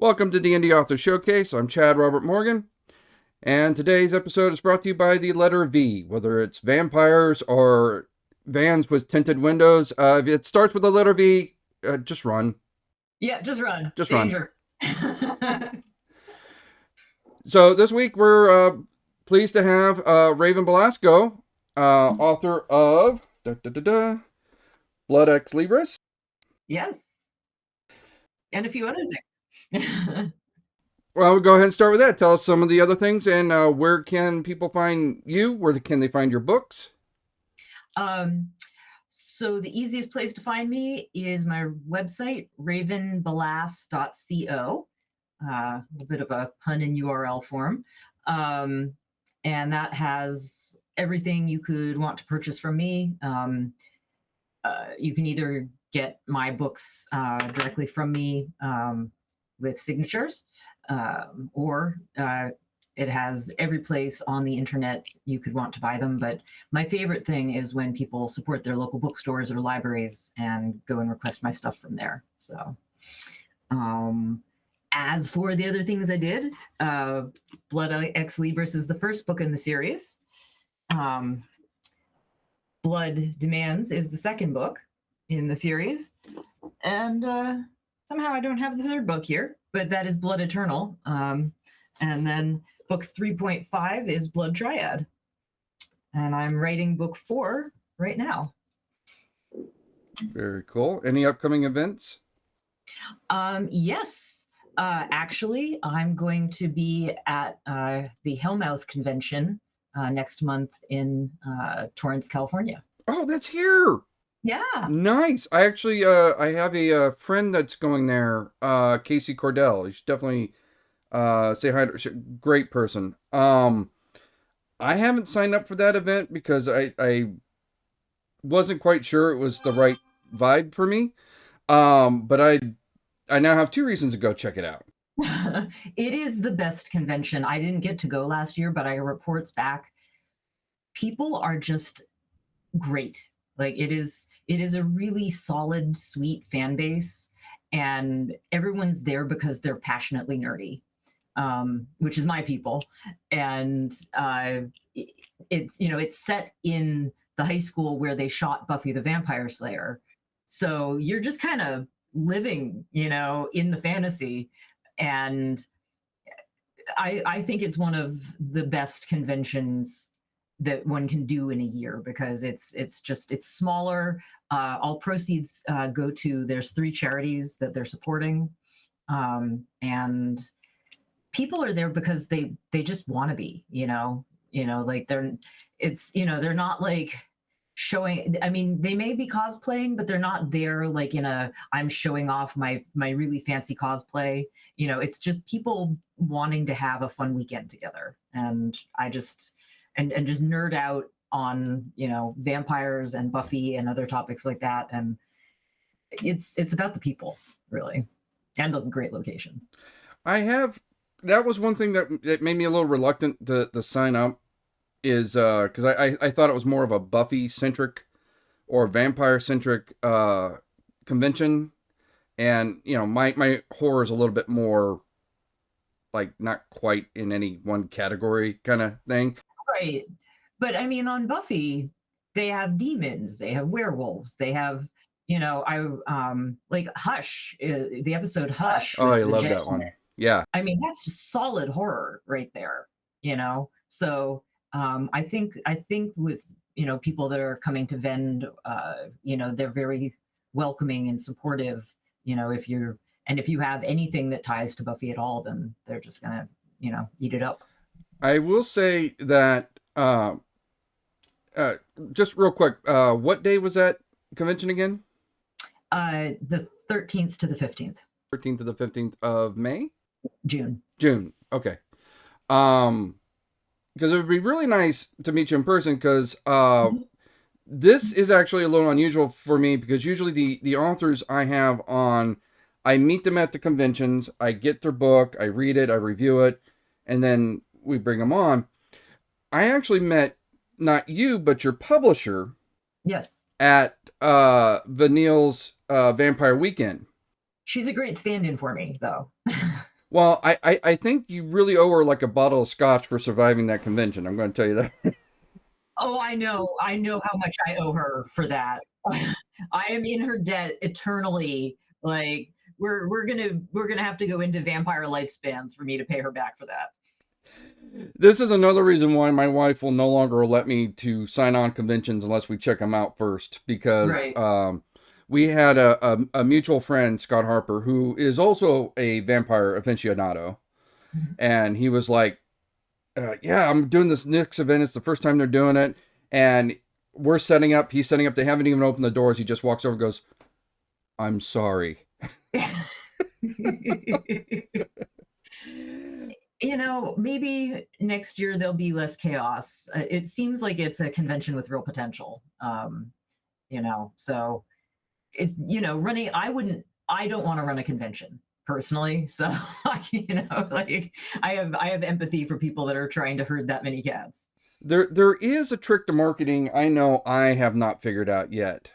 Welcome to D&D Author Showcase. I'm Chad Robert Morgan, and today's episode is brought to you by the letter V. Whether it's vampires or vans with tinted windows, if it starts with the letter V, just run. Yeah, just run. Just Danger. run. So this week we're pleased to have Raven Belasco, author of Blood Ex Libris. Yes. And a few other things. Well, we'll go ahead and start with that. Tell us some of the other things, and where can people find you? Where can they find your books? So the easiest place to find me is my website, ravenbelasco. A little bit of a pun in URL form. And that has everything you could want to purchase from me. You can either get my books directly from me with signatures, or it has every place on the internet you could want to buy them. But my favorite thing is when people support their local bookstores or libraries and go and request my stuff from there. So as for the other things I did, Blood Ex Libris is the first book in the series. Blood Demands is the second book in the series. And somehow I don't have the third book here, but that is Blood Eternal. And then book 3.5 is Blood Triad. And I'm writing book 4 right now. Very cool. Any upcoming events? Yes. Actually, I'm going to be at the Hellmouth Convention next month in Torrance, California. Oh, that's here. Yeah. Nice. I actually, I have a friend that's going there, Casey Cordell. You should definitely say hi to her. Great person. I haven't signed up for that event because I wasn't quite sure it was the right vibe for me. But I now have 2 reasons to go check it out. It is the best convention. I didn't get to go last year, but I have reports back. People are just great. Like it is a really solid, sweet fan base, and everyone's there because they're passionately nerdy, which is my people. And it's set in the high school where they shot Buffy the Vampire Slayer. So you're just kind of living, in the fantasy. And I think it's one of the best conventions that one can do in a year because it's smaller. All proceeds go to, there's 3 charities that they're supporting. And people are there because they just want to be, like they're not like showing, I mean, they may be cosplaying, but they're not there like I'm showing off my really fancy cosplay. It's just people wanting to have a fun weekend together. And I just and just nerd out on vampires and Buffy and other topics like that. And it's about the people, really, and the great location. That was one thing that made me a little reluctant to sign up, is because I thought it was more of a Buffy centric or vampire centric convention, and my horror is a little bit more like not quite in any one category kind of thing. Right. But I mean, on Buffy, they have demons, they have werewolves, they have, like Hush, the episode Hush. Oh, I love that one. Yeah. I mean, that's solid horror right there, So I think with, people that are coming to Vend, they're very welcoming and supportive. If you have anything that ties to Buffy at all, then they're just gonna, eat it up. I will say that, just real quick, what day was that convention again? The 13th to the 15th. 13th to the 15th of May? June. Okay. Because it would be really nice to meet you in person, because this is actually a little unusual for me, because usually the authors I have on, I meet them at the conventions, I get their book, I read it, I review it, and then we bring them on. I actually met not you, but your publisher. Yes. At Vanille's Vampire Weekend. She's a great stand-in for me, though. Well, I think you really owe her like a bottle of scotch for surviving that convention. I'm going to tell you that. Oh, I know. I know how much I owe her for that. I am in her debt eternally. Like we're gonna have to go into vampire lifespans for me to pay her back for that. This is another reason why my wife will no longer let me to sign on conventions unless we check them out first. Because Right. we had a mutual friend, Scott Harper, who is also a vampire aficionado, and he was like, "Yeah, I'm doing this Knicks event. It's the first time they're doing it, and we're setting up. He's setting up. They haven't even opened the doors. He just walks over, and goes, 'I'm sorry.'" Maybe next year there'll be less chaos. It seems like it's a convention with real potential. So running, I don't want to run a convention personally. So, like I have empathy for people that are trying to herd that many cats. There is a trick to marketing I know I have not figured out yet.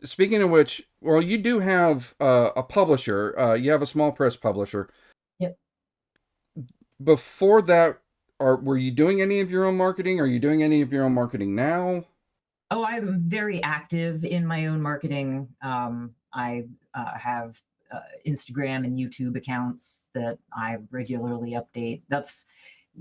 Speaking of which, well, you do have a publisher. You have a small press publisher. Yep. Before that, were you doing any of your own marketing? Are you doing any of your own marketing now? Oh, I'm very active in my own marketing. I have Instagram and YouTube accounts that I regularly update. That's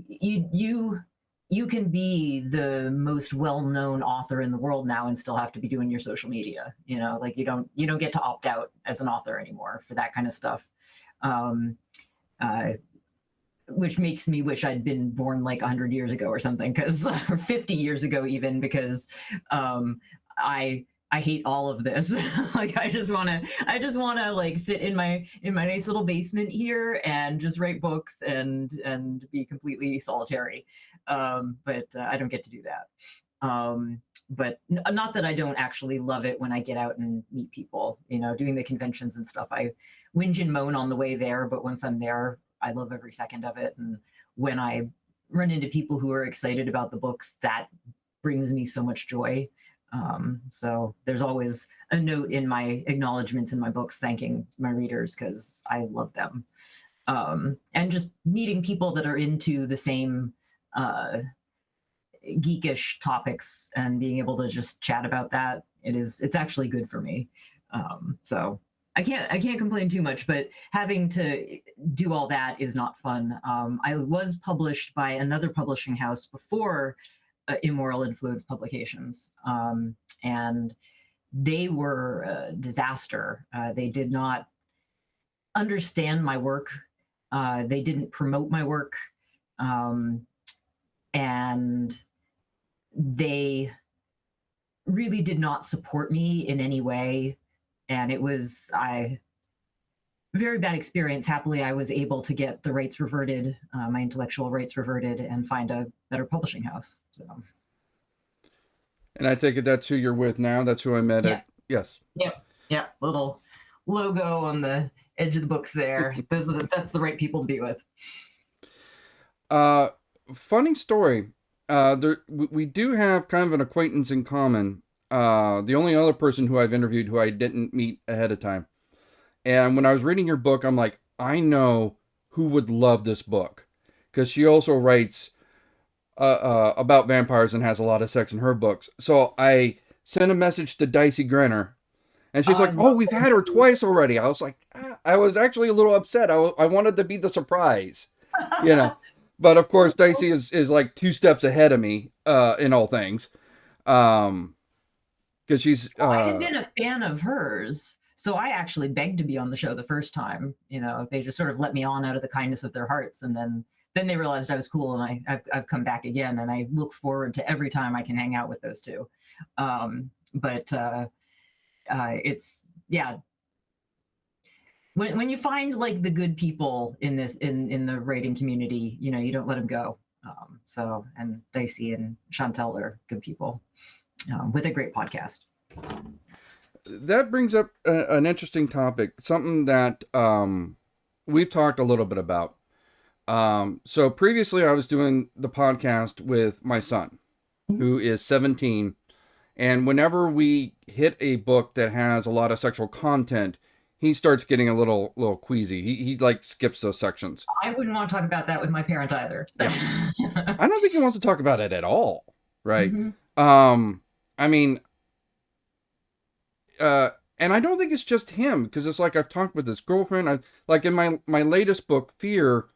you you can be the most well-known author in the world now and still have to be doing your social media. Like you don't get to opt out as an author anymore for that kind of stuff. Um, uh, which makes me wish I'd been born like 100 years ago or something, because or 50 years ago even, because um, I hate all of this. Like I just want to like sit in my nice little basement here and just write books and be completely solitary. But I don't get to do that. But not that I don't actually love it when I get out and meet people, doing the conventions and stuff. I whinge and moan on the way there, but once I'm there, I love every second of it. And when I run into people who are excited about the books, that brings me so much joy. So there's always a note in my acknowledgments in my books thanking my readers because I love them. And just meeting people that are into the same uh, geekish topics and being able to just chat about that, it's actually good for me. So I can't complain too much, but having to do all that is not fun. I was published by another publishing house before Immoral Influence Publications, and they were a disaster. They did not understand my work. They didn't promote my work, um, and they really did not support me in any way. And it was I very bad experience. Happily, I was able to get the rights reverted, my intellectual rights reverted, and find a better publishing house. So And I take it that's who you're with now. That's who I met at. yes, Yes. yep, yep. Little logo on the edge of the books there. That's the right people to be with. Uh, Funny story. We do have kind of an acquaintance in common. The only other person who I've interviewed who I didn't meet ahead of time. And when I was reading your book, I'm like, I know who would love this book, because she also writes about vampires and has a lot of sex in her books. So I sent a message to Dicey Grenner, and she's I like, "Oh, love we've them had her too. twice already." I was like, I was actually a little upset. I wanted to be the surprise, you know. But of course, Dicey is like two steps ahead of me in all things, um, because she's I had been a fan of hers, so I actually begged to be on the show the first time. They just sort of let me on out of the kindness of their hearts, and then they realized I was cool, and I've come back again, and I look forward to every time I can hang out with those two. But it's yeah, when you find like the good people in this in the writing community, you don't let them go. And Dicey and Chantel are good people with a great podcast. that brings up an interesting topic, something that we've talked a little bit about. So previously, I was doing the podcast with my son, who is 17, and whenever we hit a book that has a lot of sexual content, he starts getting a little queasy. He like skips those sections. I wouldn't want to talk about that with my parent either. Yeah. I don't think he wants to talk about it at all. Right. Hmm. I mean, and I don't think it's just him because it's like I've talked with his girlfriend. Like in my latest book, Fear,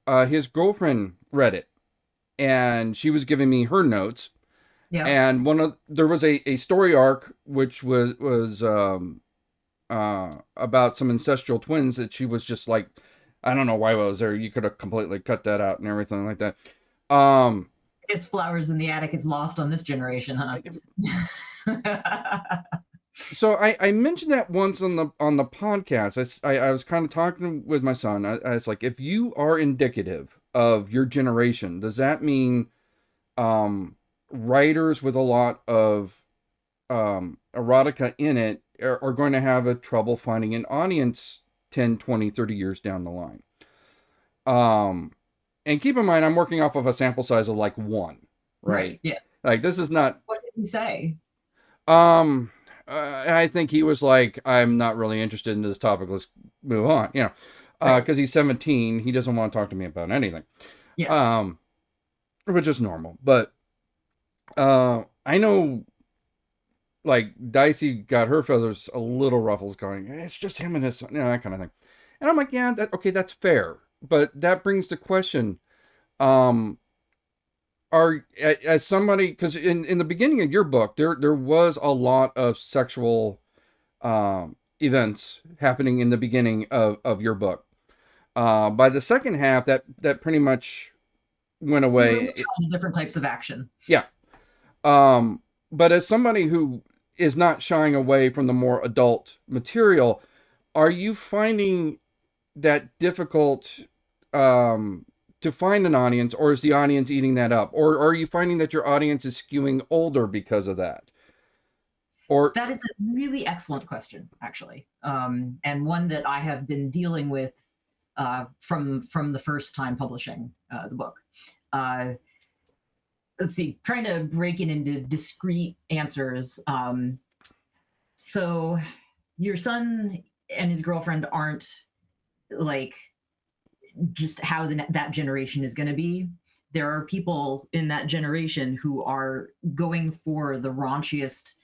his girlfriend read it and she was giving me her notes. Yeah. And there was a story arc which was about some ancestral twins that she was just like, I don't know why it was there. You could have completely cut that out and everything like that. Um, His flowers in the attic is lost on this generation, huh? so I mentioned that once on the podcast. I was kind of talking with my son. I was like, if you are indicative of your generation, does that mean writers with a lot of erotica in it are going to have a trouble finding an audience 10, 20, 30 years down the line? And keep in mind, I'm working off of a sample size of like one, right? Right. Yeah. Like this is not. What did he say? Um, I think he was like, I'm not really interested in this topic. Let's move on. Right. Because he's 17, he doesn't want to talk to me about anything. Yes. Um, which is normal. But I know, like Dicey got her feathers a little ruffles, going, it's just him and his son, that kind of thing. And I'm like, yeah, okay, that's fair. But that brings the question, um, are as somebody, because in the beginning of your book there was a lot of sexual events happening in the beginning of your book. By the second half, that pretty much went We away. moved on to different types of action. Yeah. But as somebody who is not shying away from the more adult material, are you finding that difficult to find an audience, or is the audience eating that up? Or are you finding that your audience is skewing older because of that? Or That is a really excellent question, actually, and one that I have been dealing with from the first time publishing the book. Uh, let's see, trying to break it into discrete answers. So your son and his girlfriend aren't like just how that generation is going to be. There are people in that generation who are going for the raunchiest,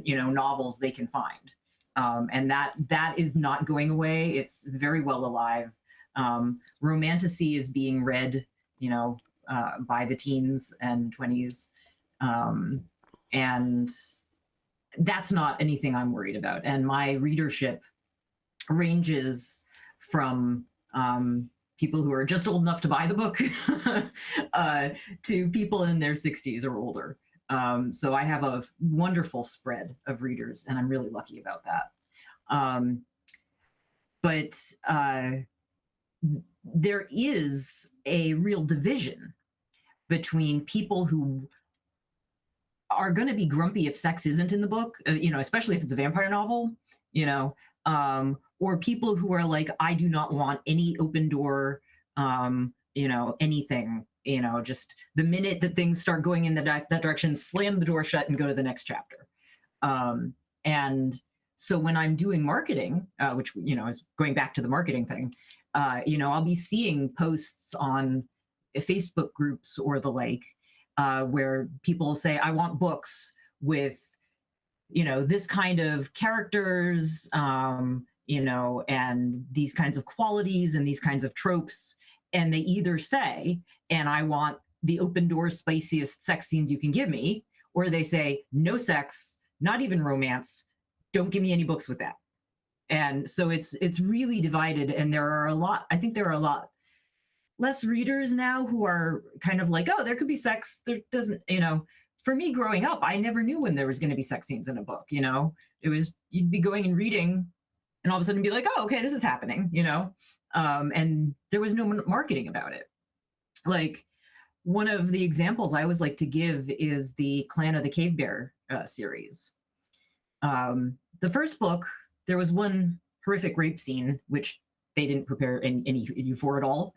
novels they can find, and that is not going away. It's very well alive. Romantasy is being read, by the teens and 20s, and that's not anything I'm worried about. And my readership ranges from people who are just old enough to buy the book to people in their 60s or older. So I have a wonderful spread of readers, and I'm really lucky about that. But there is a real division between people who are going to be grumpy if sex isn't in the book, especially if it's a vampire novel, or people who are like, I do not want any open door, anything, just the minute that things start going in that direction, slam the door shut and go to the next chapter. And so when I'm doing marketing, which, is going back to the marketing thing, I'll be seeing posts on Facebook groups or the like, where people say, I want books with, this kind of characters, and these kinds of qualities and these kinds of tropes. And they either say, and I want the open door spiciest sex scenes you can give me, or they say, no sex, not even romance, don't give me any books with that. And so it's really divided, and I think there are a lot less readers now who are kind of like, oh, there could be sex. There doesn't, for me growing up, I never knew when there was going to be sex scenes in a book. It was, you'd be going and reading and all of a sudden be like, oh, okay, this is happening, and there was no marketing about it. Like, one of the examples I always like to give is the Clan of the Cave Bear series. The first book, there was one horrific rape scene, which they didn't prepare any you for at all.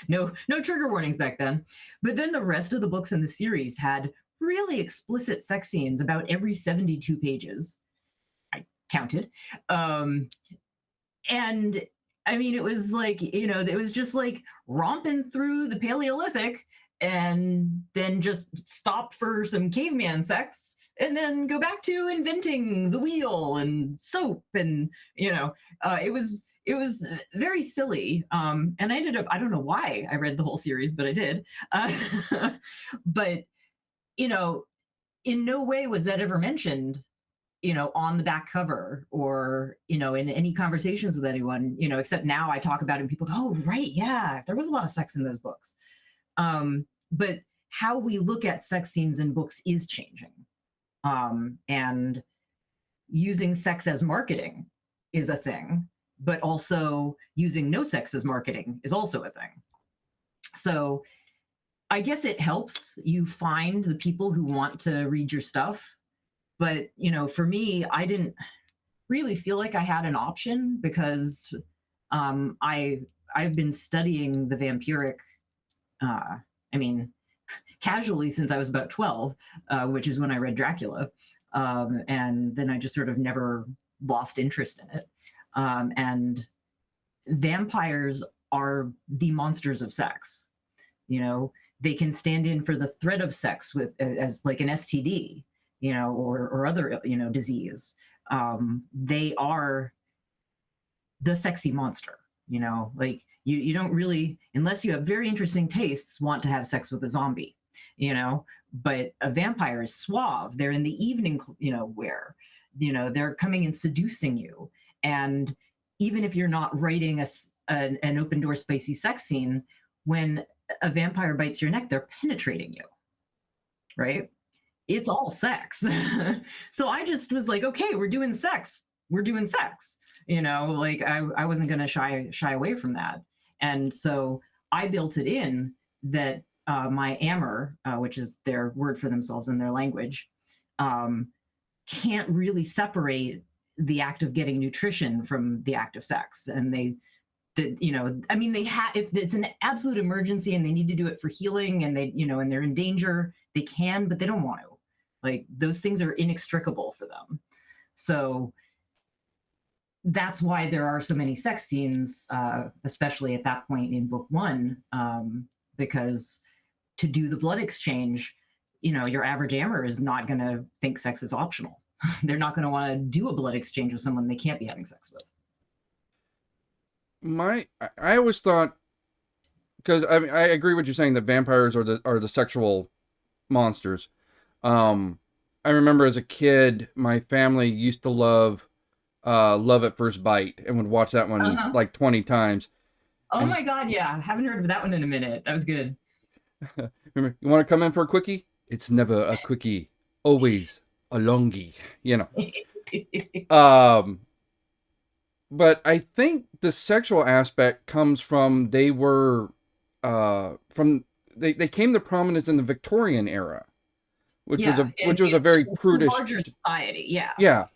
No trigger warnings back then. But then the rest of the books in the series had really explicit sex scenes about every 72 pages. I counted. And I mean, it was like, it was just like romping through the Paleolithic and then just stop for some caveman sex and then go back to inventing the wheel and soap. And, it was very silly. And I ended up, I don't know why I read the whole series, but I did. But, you know, in no way was that ever mentioned, on the back cover or, in any conversations with anyone, except now I talk about it and people go, oh, right. Yeah. There was a lot of sex in those books. But how we look at sex scenes in books is changing. And using sex as marketing is a thing, but also using no sex as marketing is also a thing. So I guess it helps you find the people who want to read your stuff. But, for me, I didn't really feel like I had an option because I've been studying the vampiric, I mean, casually since I was about 12, which is when I read Dracula. And then I just sort of never lost interest in it. And vampires are the monsters of sex. They can stand in for the threat of sex with as like an STD, or other, disease. They are the sexy monster. Like you don't really, unless you have very interesting tastes, want to have sex with a zombie. But a vampire is suave. They're in the evening, wear. They're coming and seducing you. And even if you're not writing an open door spicy sex scene, when a vampire bites your neck, they're penetrating you, right? It's all sex. So I just was like, okay, we're doing sex. We're doing sex. Like I wasn't going to shy away from that. And so I built it in that my Ammer, which is their word for themselves in their language, can't really separate the act of getting nutrition from the act of sex. And they have, if it's an absolute emergency and they need to do it for healing and and they're in danger, they can, but they don't want to. Like those things are inextricable for them. So that's why there are so many sex scenes, especially at that point in book one, because to do the blood exchange, your average Ammer is not going to think sex is optional. They're not going to want to do a blood exchange with someone they can't be having sex with. I always thought, because I agree with you saying that vampires are the sexual monsters. I remember as a kid, my family used to love Love at First Bite and would watch that one Uh-huh. like 20 times. Oh And my God, yeah. Haven't heard of that one in a minute. That was good. remember, you want to come in for a quickie? It's never a quickie, always a longie, Um, but I think the sexual aspect comes from they came to prominence in the Victorian era, Yeah, which and was a it very was a prudish, larger society. Yeah. yeah.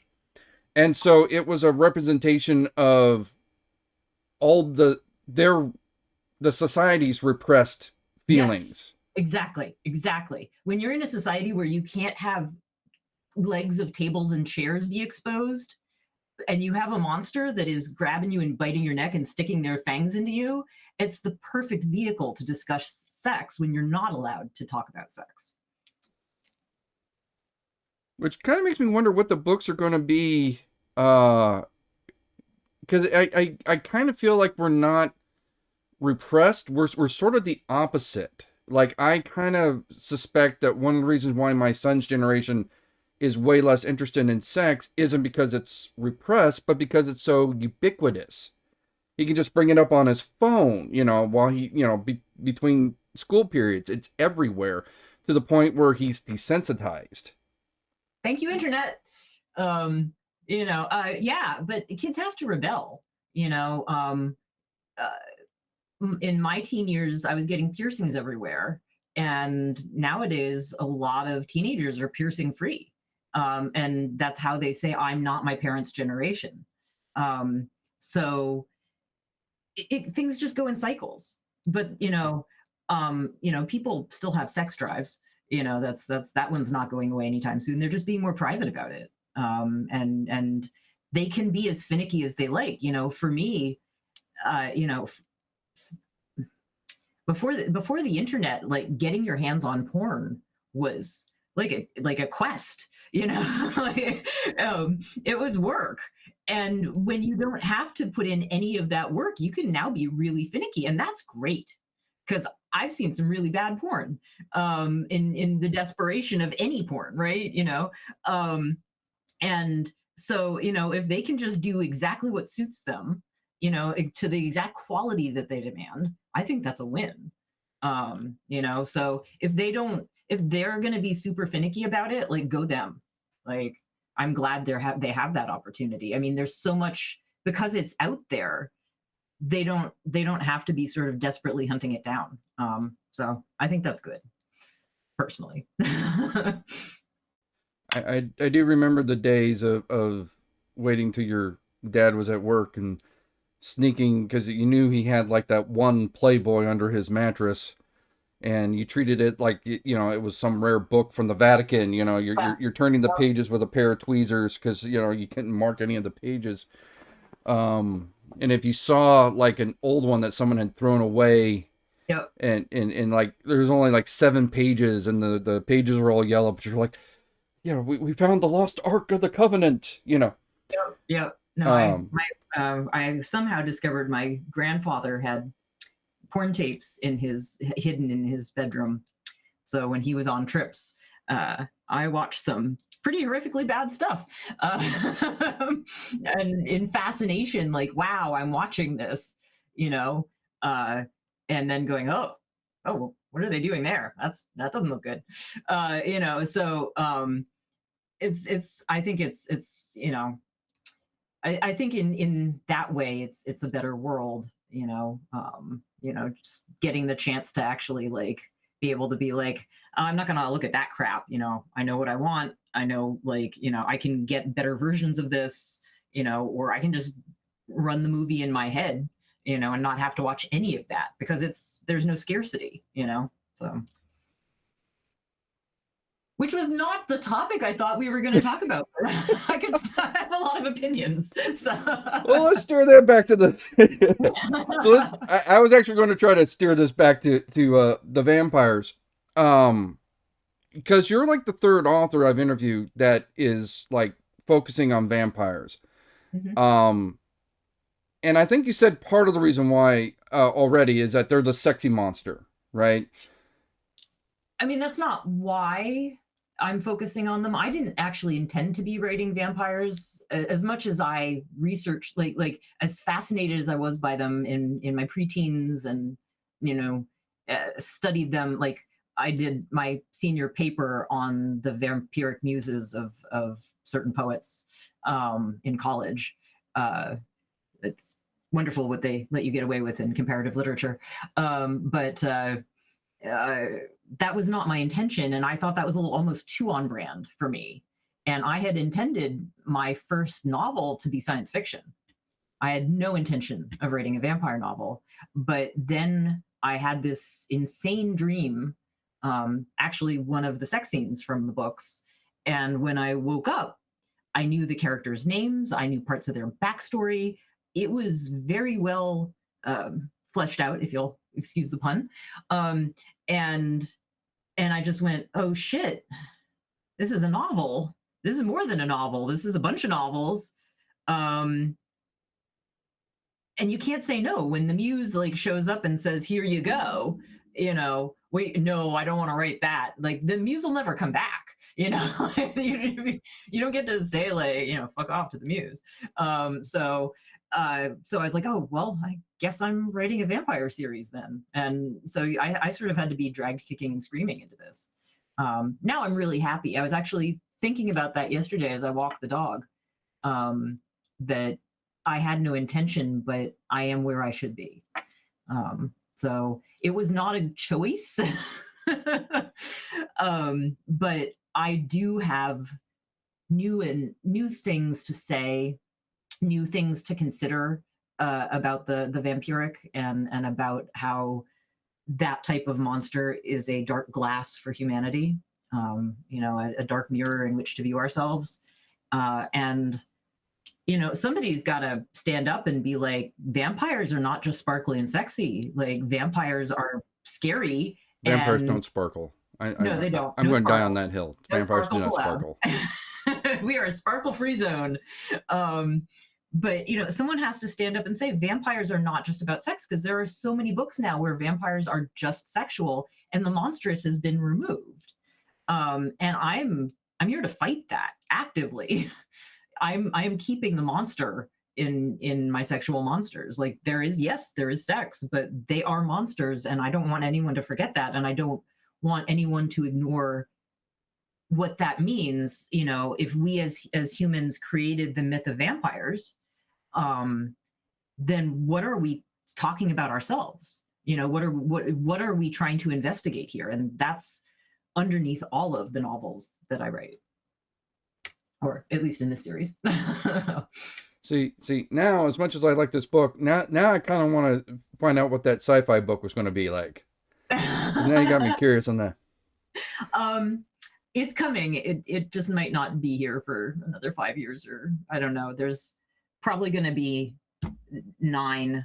And so it was a representation of all the society's repressed Yes. feelings. Exactly. Exactly. When you're in a society where you can't have legs of tables and chairs be exposed, and you have a monster that is grabbing you and biting your neck and sticking their fangs into you, it's the perfect vehicle to discuss sex when you're not allowed to talk about sex. Which kind of makes me wonder what the books are going to be. Because I kind of feel like we're not repressed. We're sort of the opposite. Like I kind of suspect that one of the reasons why my son's generation is way less interested in sex isn't because it's repressed, but because it's so ubiquitous. He can just bring it up on his phone, while he, between school periods. It's everywhere to the point where he's desensitized. Thank you, internet. Yeah, but kids have to rebel. Uh, in my teen years, I was getting piercings everywhere. And nowadays, a lot of teenagers are piercing free. And that's how they say, I'm not my parents' generation. So things just go in cycles. But, people still have sex drives. That one's not going away anytime soon. They're just being more private about it. And they can be as finicky as they like. For me, you know, before the internet, like getting your hands on porn was like a quest, like, it was work. And when you don't have to put in any of that work, you can now be really finicky, and that's great, because I've seen some really bad porn, in the desperation of any porn, right? And so, if they can just do exactly what suits them, to the exact quality that they demand, I think that's a win. So if they're going to be super finicky about it, like, go them. Like, I'm glad they have that opportunity. I mean, there's so much, because it's out there. They don't have to be sort of desperately hunting it down. So I think that's good, personally. I do remember the days of waiting till your dad was at work and sneaking, because you knew he had like that one Playboy under his mattress, and you treated it like it was some rare book from the Vatican. You're turning the pages with a pair of tweezers because you couldn't mark any of the pages. And if you saw like an old one that someone had thrown away, Yep. and like there's only like 7 pages and the pages were all yellow, but you're like, we found the lost Ark of the Covenant. Yep. Yep. No, Um, I somehow discovered my grandfather had porn tapes hidden in his bedroom. So when he was on trips, I watched some pretty horrifically bad stuff, and in fascination, like, wow, I'm watching this, and then going, oh, what are they doing there? That doesn't look good, So it's I think it's I think in that way it's a better world, just getting the chance to actually, like, be able to be like, I'm not gonna look at that crap, I know what I want. I know, like, I can get better versions of this, or I can just run the movie in my head, and not have to watch any of that, because there's no scarcity, so. Which was not the topic I thought we were going to talk about. I have a lot of opinions. So. well, let's steer that back to the. So I was actually going to try to steer this back to the vampires, because you're like the third author I've interviewed that is like focusing on vampires. Mhm. And I think you said part of the reason why already is that they're the sexy monster, right? I mean, that's not why I'm focusing on them. I didn't actually intend to be writing vampires, as much as I researched, like as fascinated as I was by them in my preteens, and studied them. Like, I did my senior paper on the vampiric muses of certain poets, in college. It's wonderful what they let you get away with in comparative literature, but. That was not my intention, and I thought that was a little almost too on brand for me. And I had intended my first novel to be science fiction. I had no intention of writing a vampire novel, but then I had this insane dream, actually one of the sex scenes from the books. And when I woke up, I knew the characters' names, I knew parts of their backstory. It was very well, fleshed out, if you'll excuse the pun. Um, and and I just went, oh shit, this is a novel. This is more than a novel. This is a bunch of novels. Um, and you can't say no when the muse, like, shows up and says, here you go. Wait, no, I don't want to write that. Like, the muse will never come back. You don't get to say, like, fuck off to the muse. So I was like, oh well, I guess I'm writing a vampire series then. And so I sort of had to be dragged kicking and screaming into this. Now I'm really happy. I was actually thinking about that yesterday as I walked the dog, that I had no intention, but I am where I should be. So it was not a choice. But I do have new things to say, new things to consider, about the vampiric, and about how that type of monster is a dark glass for humanity, a dark mirror in which to view ourselves. And somebody's got to stand up and be like, vampires are not just sparkly and sexy. Like, vampires are scary. Vampires And don't sparkle. no, they don't. I'm No going to die on sparkle. that hill. No Vampires do sparkles not allowed. sparkle. We are a sparkle-free zone. But someone has to stand up and say vampires are not just about sex, because there are so many books now where vampires are just sexual and the monstrous has been removed. And I'm here to fight that actively. I'm keeping the monster in my sexual monsters. Like, there is sex, but they are monsters, and I don't want anyone to forget that, and I don't want anyone to ignore what that means. If we as humans created the myth of vampires, then what are we talking about ourselves? What are we trying to investigate here? And that's underneath all of the novels that I write, or at least in this series. See, now, as much as I like this book, now I kind of want to find out what that sci-fi book was going to be like. Now you got me curious on that. It's coming. It just might not be here for another 5 years, or I don't know. There's probably going to be 9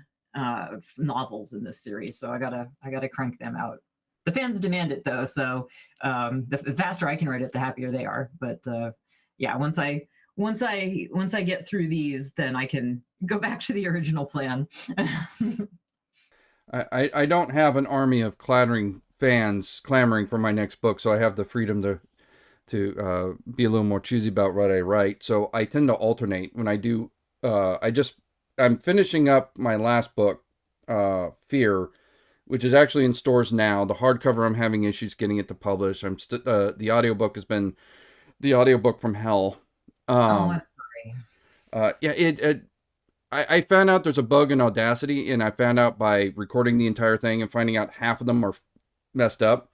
novels in this series, so I gotta crank them out. The fans demand it, though, so the faster I can write it, the happier they are. But yeah, once I get through these, then I can go back to the original plan. I don't have an army of clattering fans clamoring for my next book, so I have the freedom to be a little more choosy about what I write. So I tend to alternate when I do. I'm finishing up my last book, Fear, which is actually in stores now. The hardcover, I'm having issues getting it to publish. The audiobook has been the audiobook from hell. I'm sorry. Yeah, I found out there's a bug in Audacity, and I found out by recording the entire thing and finding out half of them are messed up.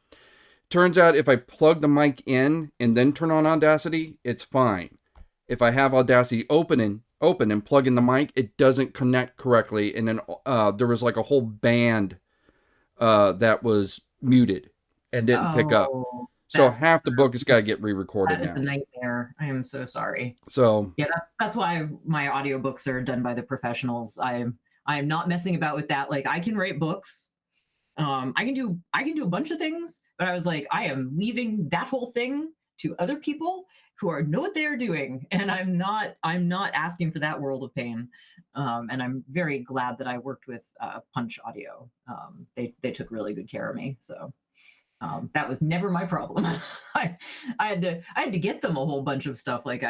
Turns out if I plug the mic in and then turn on Audacity, it's fine. If I have Audacity open and plug in the mic, it doesn't connect correctly, and then there was like a whole band that was muted and didn't pick up. So half the book has got to get re-recorded now. That is a nightmare. I am so sorry. So yeah, that's why my audiobooks are done by the professionals. I'm not messing about with that. Like, I can write books. I can do a bunch of things, but I was like, I am leaving that whole thing to other people who know what they're doing, and I'm not asking for that world of pain. And I'm very glad that I worked with Punch Audio. They took really good care of me. So that was never my problem. I had to get them a whole bunch of stuff. Like,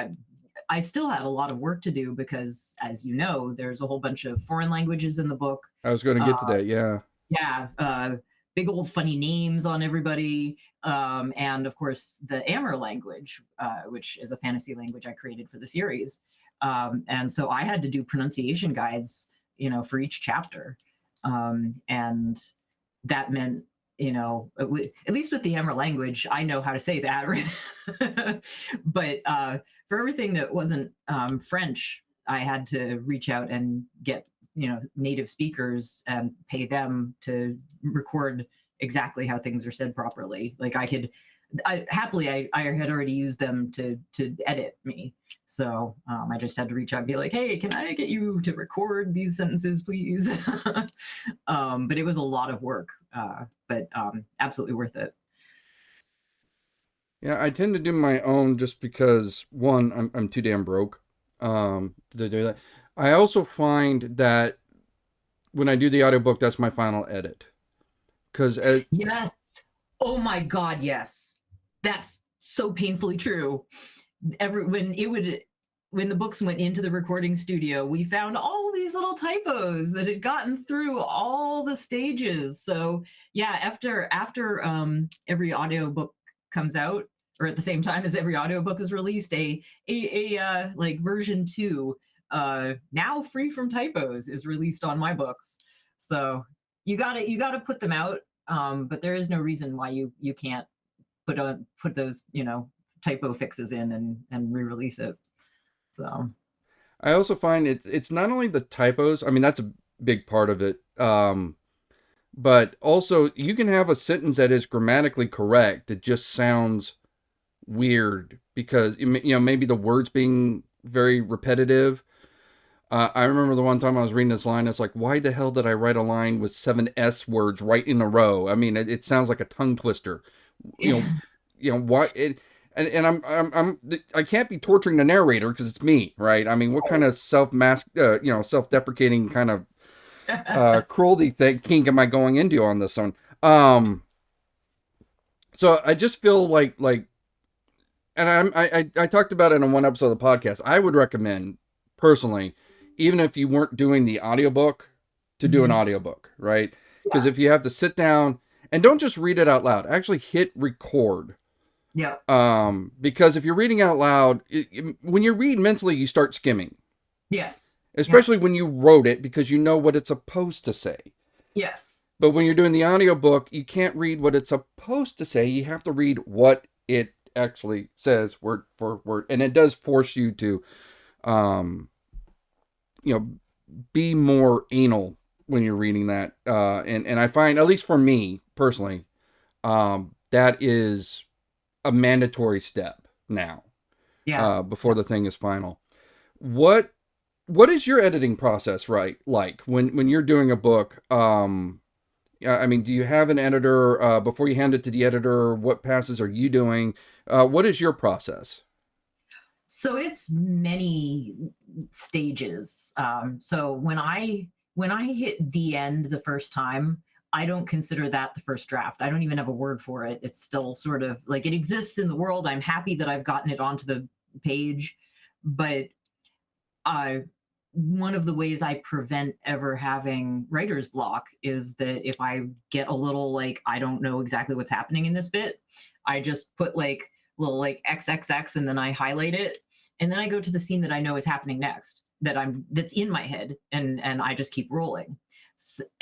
I still had a lot of work to do because, as you know, there's a whole bunch of foreign languages in the book. I was going to get to that. Yeah. Yeah. Big old funny names on everybody. And of course the Amur language, which is a fantasy language I created for the series. And so I had to do pronunciation guides, for each chapter. And that meant, at least with the Amur language, I know how to say that. But for everything that wasn't French, I had to reach out and get native speakers and pay them to record exactly how things are said properly. Like, I had already used them to edit me. So I just had to reach out and be like, hey, can I get you to record these sentences, please? But it was a lot of work, but absolutely worth it. Yeah, I tend to do my own just because, one, I'm too damn broke to do that. I also find that when I do the audiobook, that's my final edit. Yes. Oh my God, yes. That's so painfully true. When the books went into the recording studio, we found all these little typos that had gotten through all the stages. So yeah, after every audiobook comes out, or at the same time as every audiobook is released, a like version 2, now free from typos, is released on my books. So you gotta put them out, but there is no reason why you can't put those typo fixes in and re-release it. So I also find it's not only the typos. I mean, that's a big part of it. But also you can have a sentence that is grammatically correct that just sounds weird because maybe the words being very repetitive, I remember the one time I was reading this line. It's like, why the hell did I write a line with 7 S words right in a row? I mean, it sounds like a tongue twister. You know, why it. And I can't be torturing the narrator because it's me, right? I mean, what kind of self-deprecating kind of cruelty thing kink am I going into on this one? So I just feel like, and I talked about it in one episode of the podcast. I would recommend personally, even if you weren't doing the audiobook, to do an Mhm. audiobook, right? Because Yeah. if you have to sit down and don't just read it out loud, actually hit record. Yeah. Because if you're reading out loud, when you read mentally, you start skimming, Yes. Yeah. especially when you wrote it because you know what it's supposed to say. Yes. But when you're doing the audiobook, you can't read what it's supposed to say. You have to read what it actually says word for word. And it does force you to, um, you know, be more anal when you're reading that. And I find, at least for me personally, that is a mandatory step now, Yeah. before Yeah. the thing is final. What what is your editing process like when you're doing a book? I mean, do you have an editor before you hand it to the editor? What passes are you doing? What is your process? So it's many stages. So when I hit the end the first time, I don't consider that the first draft. I don't even have a word for it. It's still sort of like it exists in the world. I'm happy that I've gotten it onto the page, but I one of the ways I prevent ever having writer's block is that if I get a little like I don't know exactly what's happening in this bit, I just put like little like XXX and then I highlight it and then I go to the scene that I know is happening next that's in my head and I just keep rolling.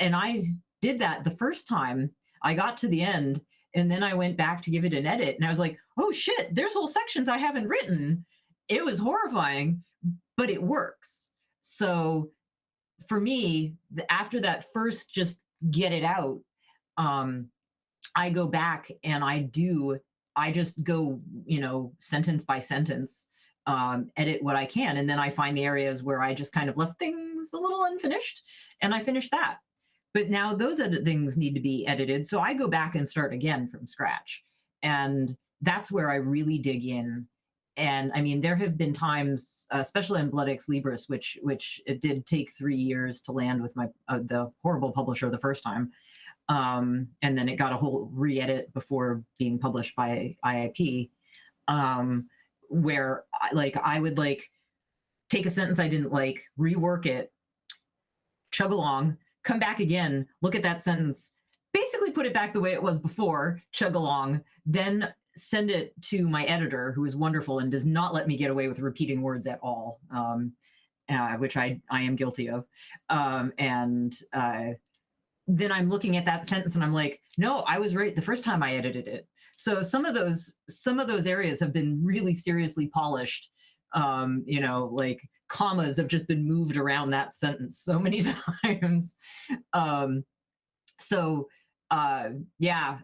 And I did that the first time I got to the end and then I went back to give it an edit and I was like, "Oh shit, there's whole sections I haven't written." It was horrifying, but it works. So for me, after that first just get it out, um, I go back and I just go, sentence by sentence, edit what I can. And then I find the areas where I just kind of left things a little unfinished and I finish that. But now those things need to be edited. So I go back and start again from scratch. And that's where I really dig in. And I mean, there have been times, especially in Blood Ex Libris, which it did take 3 years to land with my the horrible publisher the first time, and then it got a whole re-edit before being published by IIP, where I would like take a sentence I didn't like, rework it, chug along, come back again, look at that sentence, basically put it back the way it was before, chug along, then send it to my editor, who is wonderful and does not let me get away with repeating words at all, which I am guilty of. And then I'm looking at that sentence and I'm like, no, I was right the first time I edited it. So some of those areas have been really seriously polished. Like commas have just been moved around that sentence so many times. Um, so yeah,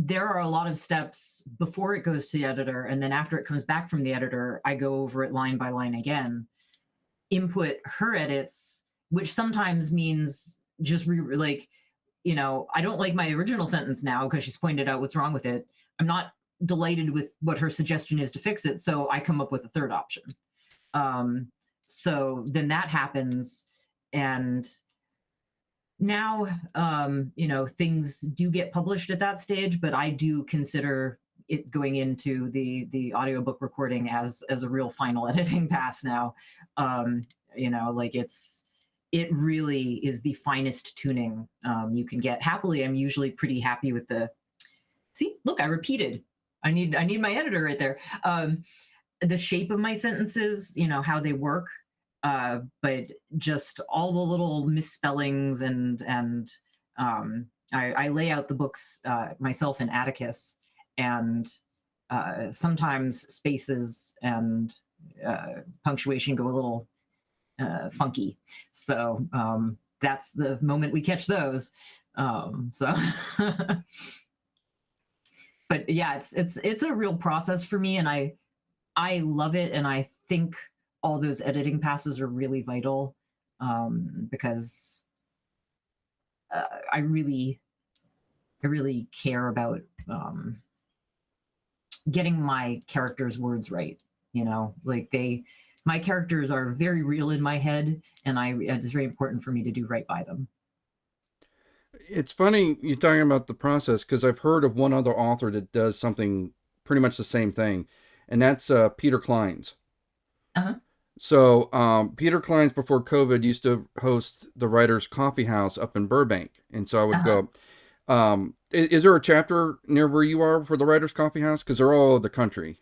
there are a lot of steps before it goes to the editor, and then after it comes back from the editor, I go over it line by line again, input her edits, which sometimes means just I don't like my original sentence now because she's pointed out what's wrong with it. I'm not delighted with what her suggestion is to fix it, so I come up with a third option. So then that happens, and now things do get published at that stage, but I do consider it going into the audiobook recording as a real final editing pass now. Like it really is the finest tuning you can get. Happily, I'm usually pretty happy with the see, look, I repeated. I need my editor right there. The shape of my sentences, how they work, but just all the little misspellings and I lay out the books myself in Atticus, and sometimes spaces and punctuation go a little funky. So that's the moment we catch those. So but yeah, it's a real process for me, and I love it, and I think all those editing passes are really vital, because uh, I really, I really care about getting my characters' words right. You know, like my characters are very real in my head, and it's very important for me to do right by them. It's funny you're talking about the process because I've heard of one other author that does something pretty much the same thing, and that's Peter Klein's. Uh-huh. So Peter Klein's before COVID used to host the Writers Coffee House up in Burbank, and so I would Uh-huh. go. Is there a chapter near where you are for the Writers Coffee House? Because they're all over the country.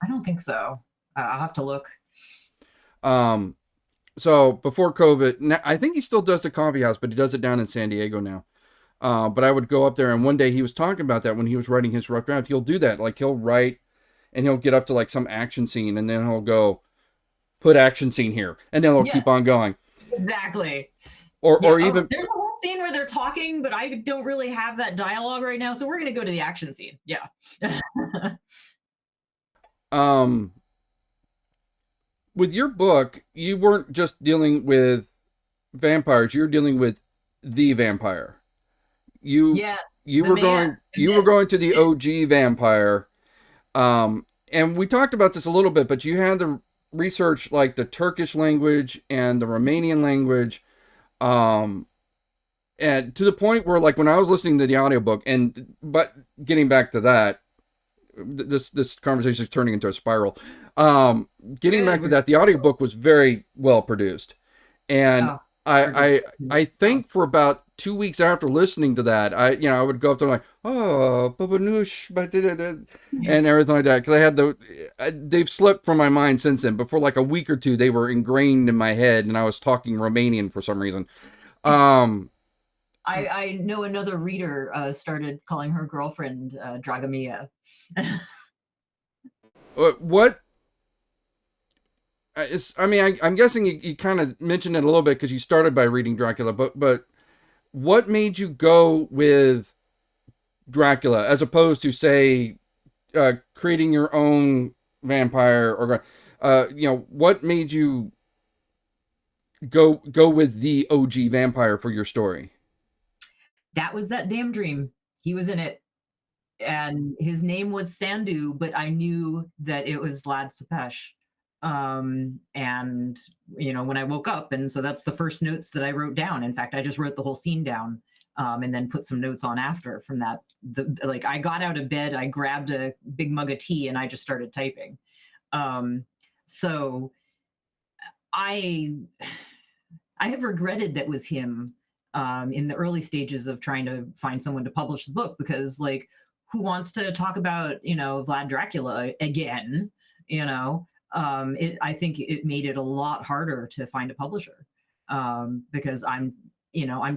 I don't think so. I'll have to look. Um, so before COVID, now, I think he still does the coffee house, but he does it down in San Diego now. But I would go up there, and one day he was talking about that when he was writing his rough draft. He'll do that, like he'll write, and he'll get up to like some action scene, and then he'll go put action scene here, and then he'll Yeah, keep on going, exactly. Yeah. or Oh, even there's a whole scene where they're talking, but I don't really have that dialogue right now, so we're gonna go to the action scene. Yeah. um with your book, you weren't just dealing with vampires; you're dealing with the vampire. You Yeah. you The were man, going the you were myth. going to the OG vampire. And we talked about this a little bit, but you had to research like the Turkish language and the Romanian language, um, and to the point where like when I was listening to the audiobook, and but getting back to that, this conversation is turning into a spiral. Getting Good. back to that, the audiobook was very well produced, and Oh, I artistic. I Oh. think for about 2 weeks after listening to that, I would go up there like, oh, babanoosh, and everything like that, because I had they've slipped from my mind since then. But for like a week or two, they were ingrained in my head, and I was talking Romanian for some reason. Um, I know another reader started calling her girlfriend Dragamia. what I mean, I'm guessing you kind of mentioned it a little bit because you started by reading Dracula, but what made you go with Dracula as opposed to say creating your own vampire or what made you go with the OG vampire for your story? That was that damn dream. He was in it, and his name was Sandu, but I knew that it was Vlad Sepesh. And when I woke up, and so that's the first notes that I wrote down. In fact, I just wrote the whole scene down, and then put some notes on after from that. Like I got out of bed, I grabbed a big mug of tea, and I just started typing. So I I have regretted that was him, in the early stages of trying to find someone to publish the book, because like who wants to talk about Vlad Dracula again? I think it made it a lot harder to find a publisher, because I'm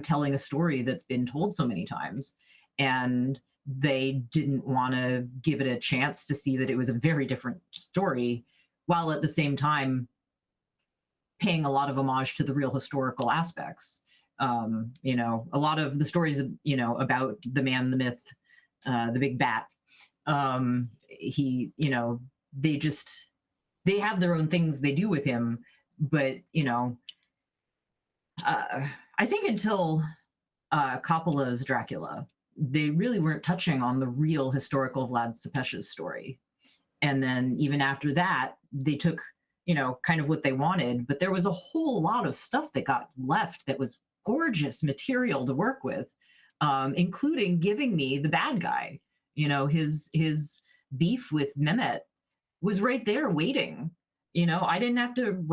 telling a story that's been told so many times, and they didn't want to give it a chance to see that it was a very different story, while at the same time paying a lot of homage to the real historical aspects. A lot of the stories, about the man, the myth, the big bat. They just they have their own things they do with him, but I think until Coppola's Dracula, they really weren't touching on the real historical Vlad Tepes's story. And then even after that, they took kind of what they wanted, but there was a whole lot of stuff that got left that was gorgeous material to work with, including giving me the bad guy. His beef with Mehmet was right there waiting. I didn't have to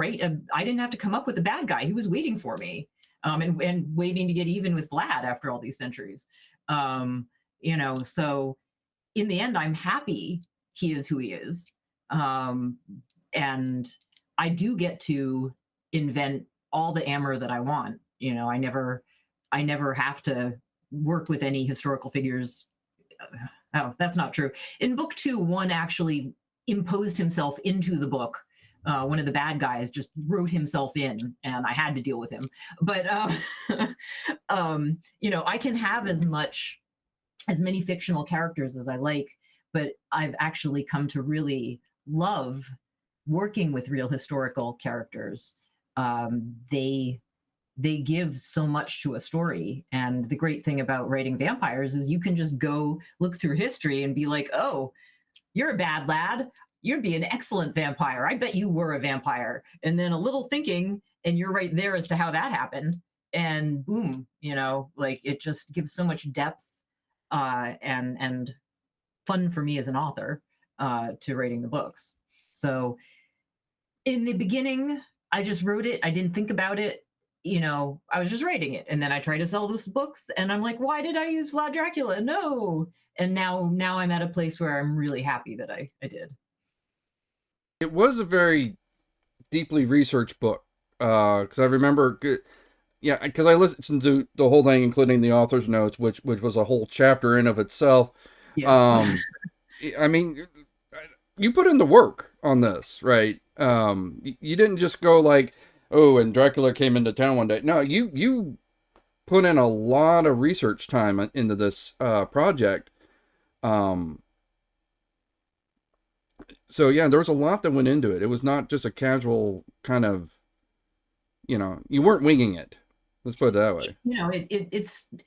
I didn't have to come up with the bad guy. He was waiting for me, and waiting to get even with Vlad after all these centuries. So in the end, I'm happy he is who he is. Um, and I do get to invent all the Amber that I want. I never have to work with any historical figures. Oh, that's not true. In book 2, one actually imposed himself into the book. One of the bad guys just wrote himself in, and I had to deal with him. But I can have as many fictional characters as I like, but I've actually come to really love working with real historical characters, they give so much to a story. And the great thing about writing vampires is you can just go look through history and be like, oh, you're a bad lad. You'd be an excellent vampire. I bet you were a vampire. And then a little thinking, and you're right there as to how that happened. And boom, like it just gives so much depth and fun for me as an author to writing the books. So in the beginning, I just wrote it. I didn't think about it. I was just writing it. And then I tried to sell those books and I'm like, why did I use Vlad Dracula? No. And now I'm at a place where I'm really happy that I did. It was a very deeply researched book. Because I remember, yeah, because I listened to the whole thing, including the author's notes, which was a whole chapter in of itself. Yeah. Um, I mean, you put in the work on this, right? You didn't just go like, oh, and Dracula came into town one day. No, you put in a lot of research time into this project. Um, so yeah, there was a lot that went into it. It was not just a casual kind of, you weren't winging it. Let's put it that way.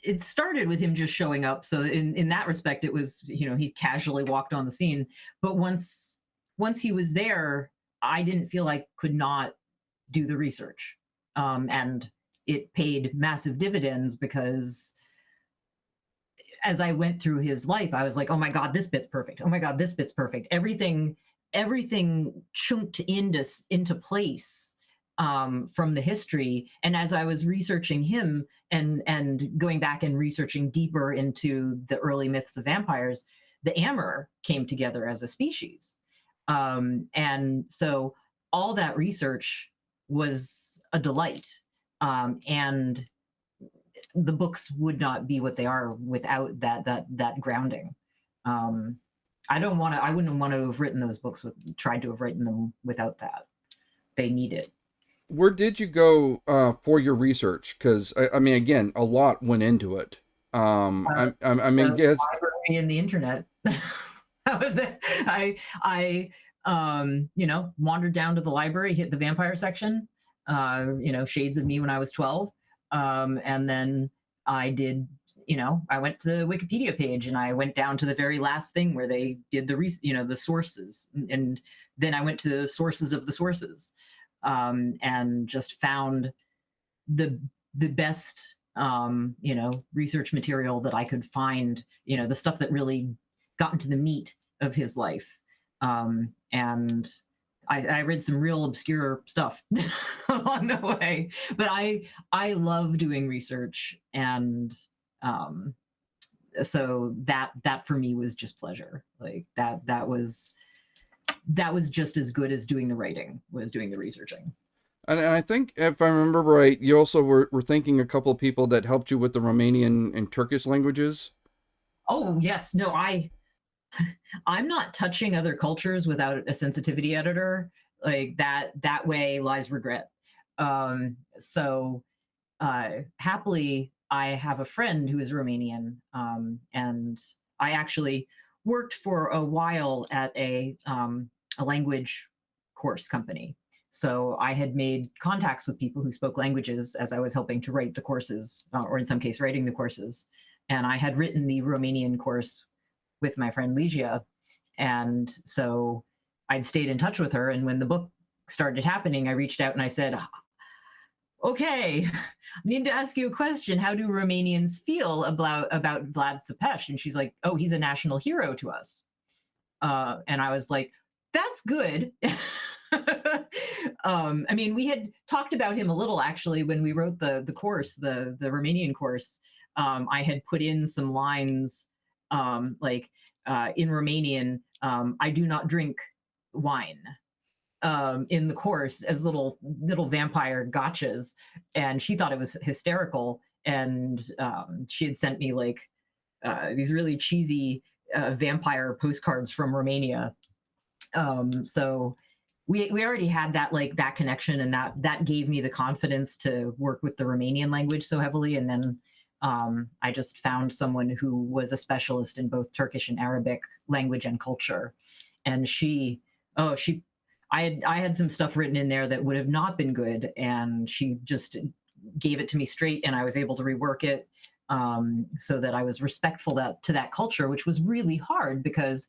It started with him just showing up. So in that respect, it was, he casually walked on the scene. But once he was there, I didn't feel I could not do the research. And it paid massive dividends because as I went through his life, I was like, oh my God, this bit's perfect. Oh my God, this bit's perfect. Everything chunked into place from the history. And as I was researching him and going back and researching deeper into the early myths of vampires, the Amur came together as a species. And so all that research was a delight. And the books would not be what they are without that grounding. I wouldn't want to have written those books tried to have written them without that. They need it. Where did you go for your research? Because I mean, again, a lot went into it. I mean, The guess library and the internet. That was it. I wandered down to the library, hit the vampire section, shades of me when I was 12. And then I did, I went to the Wikipedia page and I went down to the very last thing where they did the sources. And then I went to the sources of the sources, and just found the best, research material that I could find, the stuff that really got into the meat of his life. And I read some real obscure stuff along the way, but I love doing research, and so that for me was just pleasure. Like that was just as good as doing the writing, was doing the researching. and I think if I remember right, you also were thinking a couple of people that helped you with the Romanian and Turkish languages. Oh yes, no, I'm not touching other cultures without a sensitivity editor. Like that way lies regret. So happily, I have a friend who is Romanian, and I actually worked for a while at a language course company. So I had made contacts with people who spoke languages as I was helping to write the courses, or in some case, writing the courses. And I had written the Romanian course with my friend Ligia. And so I'd stayed in touch with her. And when the book started happening, I reached out and I said, okay, I need to ask you a question. How do Romanians feel about Vlad Tepes? And she's like, oh, he's a national hero to us. And I was like, that's good. I mean, we had talked about him a little actually when we wrote the course, the Romanian course. I had put in some lines like in Romanian, I do not drink wine, in the course as little vampire gotchas, and she thought it was hysterical. And she had sent me like these really cheesy vampire postcards from Romania. So we already had that connection, and that gave me the confidence to work with the Romanian language so heavily. And then I just found someone who was a specialist in both Turkish and Arabic language and culture, and she I had some stuff written in there that would have not been good, and she just gave it to me straight, and I was able to rework it, so that I was respectful to that culture, which was really hard because,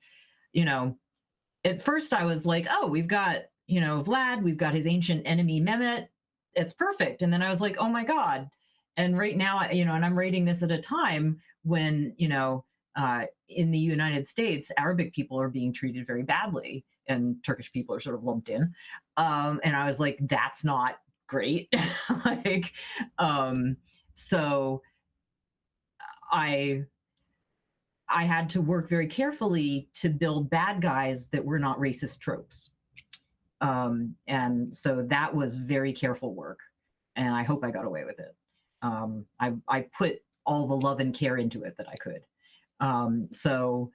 you know, at first I was like, oh, we've got, Vlad, we've got his ancient enemy Mehmet. It's perfect. And then I was like, oh my God. And right now, and I'm rating this at a time when, in the United States, Arabic people are being treated very badly and Turkish people are sort of lumped in. And I was like, that's not great. like, so I I had to work very carefully to build bad guys that were not racist tropes. And so that was very careful work. And I hope I got away with it. I put all the love and care into it that I could. So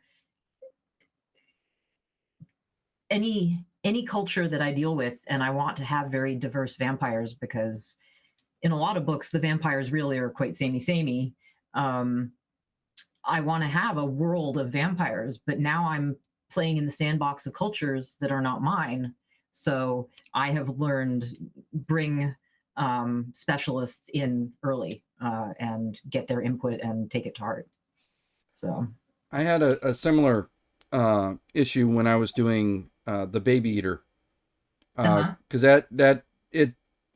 any culture that I deal with, and I want to have very diverse vampires because in a lot of books, the vampires really are quite samey. I want to have a world of vampires, but now I'm playing in the sandbox of cultures that are not mine. So I have learned bring specialists in early and get their input and take it to heart. So I had a similar issue when I was doing the Baby Eater, uh-huh. because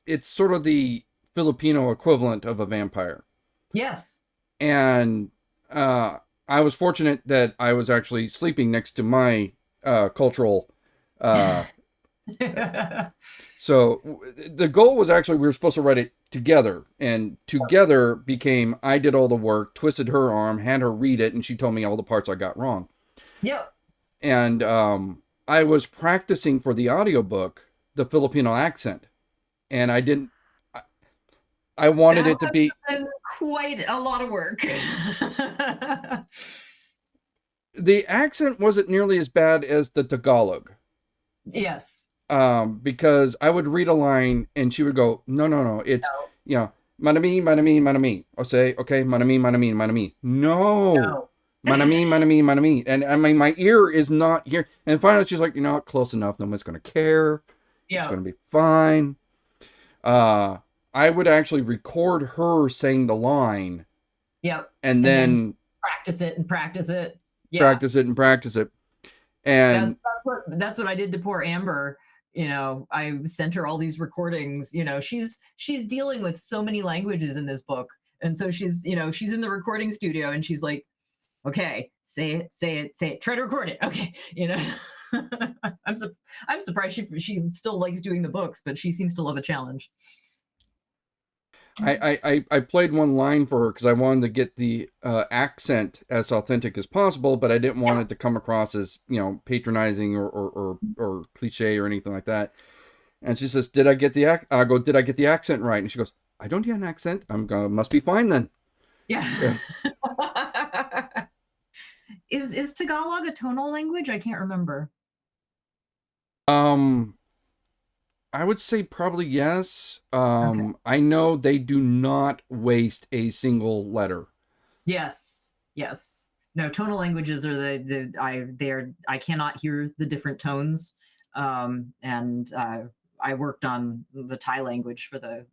it's sort of the Filipino equivalent of a vampire, Yes. and I was fortunate that I was actually sleeping next to my cultural. Uh, so the goal was actually we were supposed to write it together, and together became I did all the work, twisted her arm, had her read it, and she told me all the parts I got wrong. Yep. And I was practicing for the audiobook the Filipino accent, and I didn't. I wanted That it to be. has been quite a lot of work. The accent wasn't nearly as bad as the Tagalog. Yes. Because I would read a line and she would go, no, no, no, it's, No. manami, manami, manami. I'll say, okay, manami, manami, manami. No, No. manami, manami, manami. And I mean, my ear is not here. And finally, she's like, close enough. Nobody's going to care. It's Yeah. going to be fine. I would actually record her saying the line Yep. and And then then practice it and practice it. Yeah. practice it and practice it. That's And that's what I did to poor Amber. I sent her all these recordings. She's dealing with so many languages in this book. And so she's in the recording studio and she's like, okay, say it, say it, say it, try to record it. Okay. I'm I'm surprised she still likes doing the books, but she seems to love a challenge. I played one line for her because I wanted to get the accent as authentic as possible, but I didn't want Yeah. it to come across as patronizing or cliche or anything like that. And she says, "Did I get the I go, "Did I get the accent right?" And she goes, "I don't get an accent. I'm going must be fine then." Yeah. Yeah. Is Tagalog a tonal language? I can't remember. Um, I would say probably yes. Okay. I know they do not waste a single letter. Yes. Yes. No, tonal languages are I cannot hear the different tones. And I worked on the Thai language for the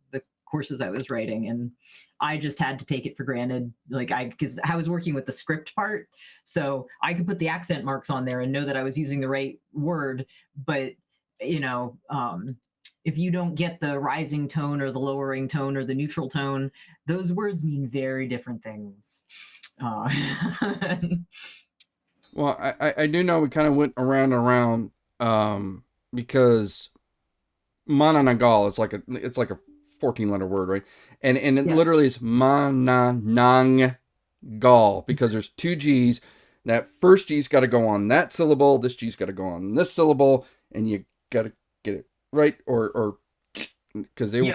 courses I was writing, and I just had to take it for granted. Like because I was working with the script part, so I could put the accent marks on there and know that I was using the right word. But you know, um, if you don't get the rising tone or the lowering tone or the neutral tone, those words mean very different things. Uh, Well, I do know we kind of went around and around because Mananagal is like a 14-letter word, right? And it yeah. literally is Mananangal because there's two G's. That first G's got to go on that syllable. This G's got to go on this syllable, and you got to get it right, or because they will Yeah.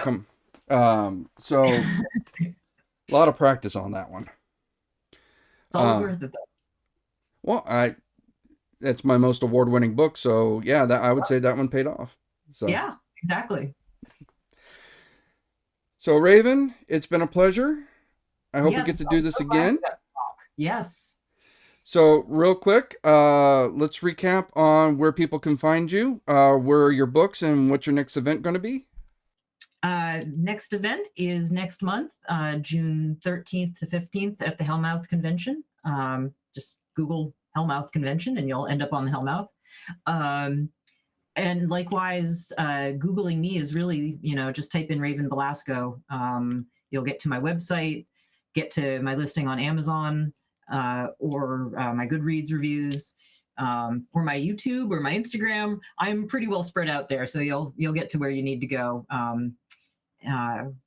come. So a lot of practice on that one. It's always Uh, worth it, though. well, that's my most award-winning book, so yeah, that I would say that one paid off. So. Yeah, exactly. So, Raven, it's been a pleasure. I hope we get Yes, to I'm do this so glad we again. got to talk. Yes. So, real quick, let's recap on where people can find you, where are your books, and what's your next event going to be? Next event is next month, June 13th to 15th at the Hellmouth Convention. Just Google Hellmouth Convention and you'll end up on the Hellmouth. Um, and likewise, Googling me is really, just type in Raven Belasco. You'll get to my website, get to my listing on Amazon, or my Goodreads reviews, or my YouTube or my Instagram. I'm pretty well spread out there, so you'll get to where you need to go.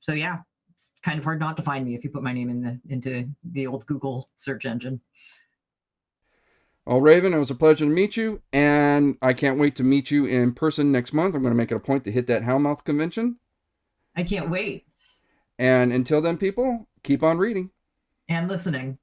So yeah, it's kind of hard not to find me if you put my name into the old Google search engine. Well, Raven, it was a pleasure to meet you, and I can't wait to meet you in person next month. I'm going to make it a point to hit that Hellmouth convention. I can't wait. And until then, people, keep on reading. And listening.